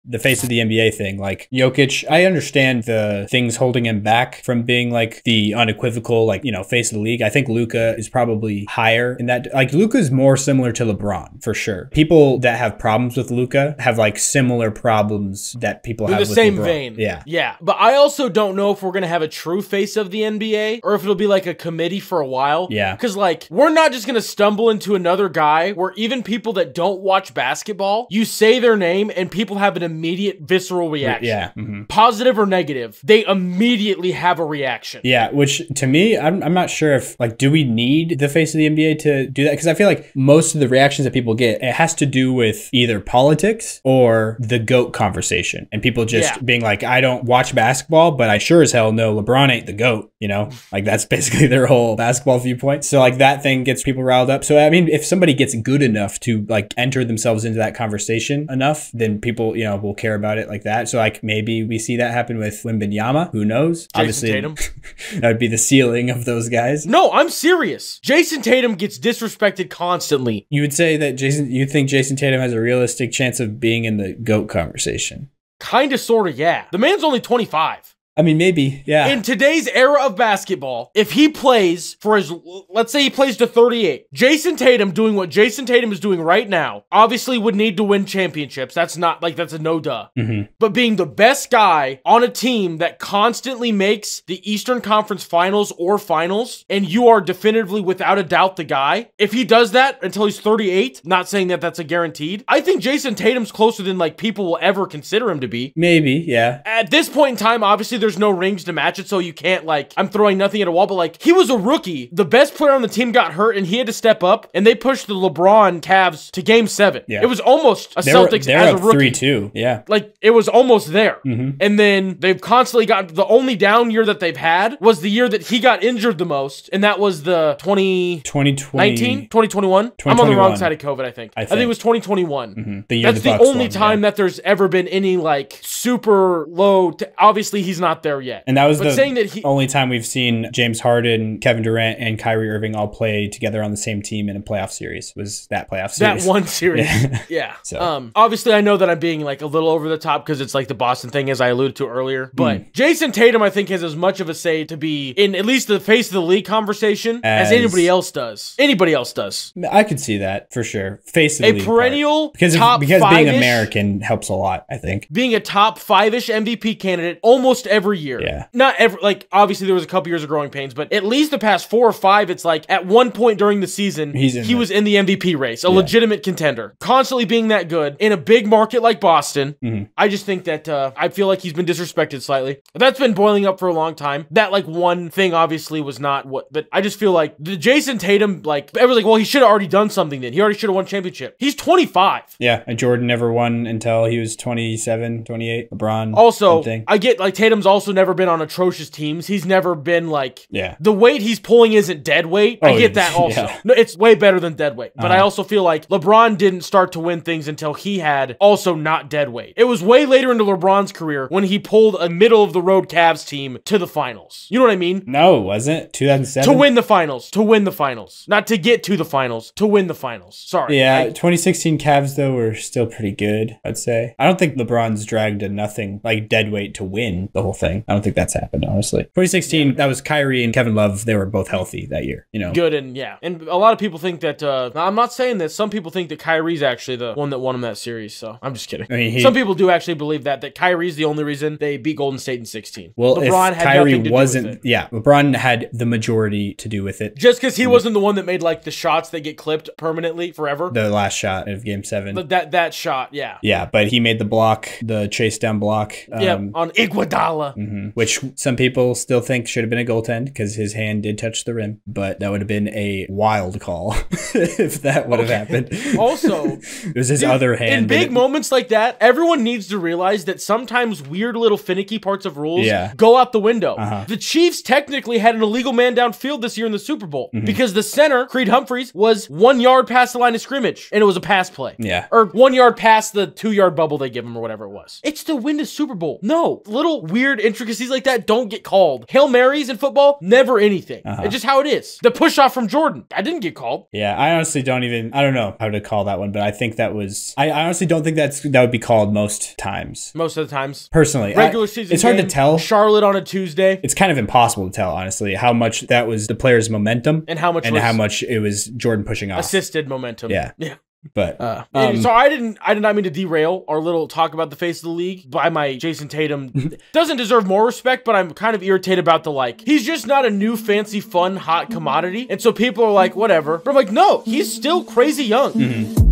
the face of the NBA thing. Like Jokic, I understand the things holding him back from being like the unequivocal, like, you know, face of the league. I think Luka is probably higher in that. Like Luka is more similar to LeBron for sure. People that have problems with Luka have like similar problems that people have with LeBron. In the same vein. Yeah. Yeah. But I also don't know if we're going to have a true face of the NBA or if it'll be like a committee for a while. Yeah. Because like, we're not just going to stumble into another guy where even people that don't watch basketball, you say their name and people have an immediate visceral reaction. Yeah. Positive or negative, they immediately have a reaction. Yeah. Which to me, I'm not sure if like, do we need the face of the NBA to do that? Because I feel like most of the reactions that people get, it has to do with either politics or the GOAT conversation. And people just being like, I don't watch basketball, but I sure as hell know LeBron ain't the GOAT, you know? Like that's basically their whole basketball viewpoint. So like that thing gets people riled up. So I mean, if somebody gets good enough to like enter themselves into that conversation enough, then people, you know, will care about it like that. So like maybe we see that happen with Wembanyama. Who knows? Jason Obviously, Tatum. That would be the ceiling of those guys. No, I'm serious. Jason Tatum gets disrespected constantly. You would say that you think Jason Tatum has a realistic chance of being in the GOAT conversation? Kinda, sorta, yeah. The man's only 25. I mean, maybe, yeah. In today's era of basketball, if he plays for his, let's say he plays to 38, Jason Tatum doing what Jason Tatum is doing right now, obviously would need to win championships. That's not, like, that's a no-duh. But being the best guy on a team that constantly makes the Eastern Conference Finals or Finals, and you are definitively without a doubt the guy, if he does that until he's 38, not saying that that's a guaranteed, I think Jason Tatum's closer than, like, people will ever consider him to be. Maybe, yeah. At this point in time, obviously, there's no rings to match it, so you can't, like, I'm throwing nothing at a wall, but, like, he was a rookie. The best player on the team got hurt, and he had to step up, and they pushed the LeBron Cavs to Game 7. Yeah. It was almost a Celtics as a rookie. 3-2, yeah. Like, it was almost there. And then they've constantly gotten, the only down year that they've had was the year that he got injured the most, and that was the 2021? I'm on the wrong side of COVID, I think. I think it was 2021. That's the only time that there's ever been any, like, super low, obviously he's not there yet. And that was the only time we've seen James Harden, Kevin Durant, and Kyrie Irving all play together on the same team in a playoff series. Was that playoff series? That one series. Yeah. So. Obviously, I know that I'm being like a little over the top because it's like the Boston thing, as I alluded to earlier. But Jason Tatum, I think, has as much of a say to be in at least the face of the league conversation as anybody else does. Anybody else does. I could see that for sure. Face of the league. A perennial because top because being American helps a lot, I think. Being a top 5-ish MVP candidate almost every year. Yeah. Not every, like, obviously there was a couple years of growing pains, but at least the past 4 or 5, it's like at one point during the season, he was in the MVP race, a legitimate contender, constantly being that good in a big market like Boston. I just think that I feel like he's been disrespected slightly. That's been boiling up for a long time. That like one thing obviously was not what, but I just feel like the Jason Tatum, like everyone's like, well, he should have already done something then. He already should have won championship. He's 25. Yeah, and Jordan never won until he was 27, 28. LeBron. Also, I get like Tatum's also never been on atrocious teams. He's never been like, the weight he's pulling isn't dead weight. I get that also. No, it's way better than dead weight. But I also feel like LeBron didn't start to win things until he had also not dead weight. It was way later into LeBron's career when he pulled a middle of the road Cavs team to the finals. You know what I mean? No, it wasn't. 2007? To win the finals. To win the finals. Not to get to the finals. To win the finals. Sorry. Yeah, 2016 Cavs, though, were still pretty good, I'd say. I don't think LeBron's dragged a nothing like dead weight to win the whole thing. I don't think that's happened, honestly. 2016, that was Kyrie and Kevin Love. They were both healthy that year, you know. Good, and yeah. And a lot of people think that, I'm not saying that. Some people think that Kyrie's actually the one that won him that series, so I'm just kidding. I mean, some people do actually believe that Kyrie's the only reason they beat Golden State in 16. Well, LeBron had Kyrie nothing to do with it. Yeah, LeBron had the majority to do with it. Just because he wasn't the one that made, like, the shots that get clipped permanently forever. The last shot of Game 7. That shot, yeah. Yeah, but he made the block, the chase down block. On Iguodala. Which some people still think should have been a goaltend because his hand did touch the rim, but that would have been a wild call if that would have happened. Also, it was his other hand. In big moments like that, everyone needs to realize that sometimes weird little finicky parts of rules go out the window. The Chiefs technically had an illegal man downfield this year in the Super Bowl because the center, Creed Humphreys, was 1 yard past the line of scrimmage, and it was a pass play. Yeah. Or 1 yard past the 2 yard bubble they give him or whatever it was. It's to win the Super Bowl. No, little weird weird intricacies like that don't get called. Hail Marys in football, never anything. It's just how it is. The push off from Jordan, that didn't get called. Yeah, I honestly don't know how to call that one, but I think that was, I honestly don't think that would be called most times. Most of the times. Personally. Regular season it's hard game, to tell. Charlotte on a Tuesday. It's kind of impossible to tell, honestly, how much that was the player's momentum And how much it was Jordan pushing off. assisted momentum. Yeah. But so I did not mean to derail our little talk about the face of the league by my Jason Tatum. Doesn't deserve more respect, but I'm kind of irritated about the like. He's just not a new fancy fun hot commodity, and so people are like whatever. But I'm like, no, he's still crazy young.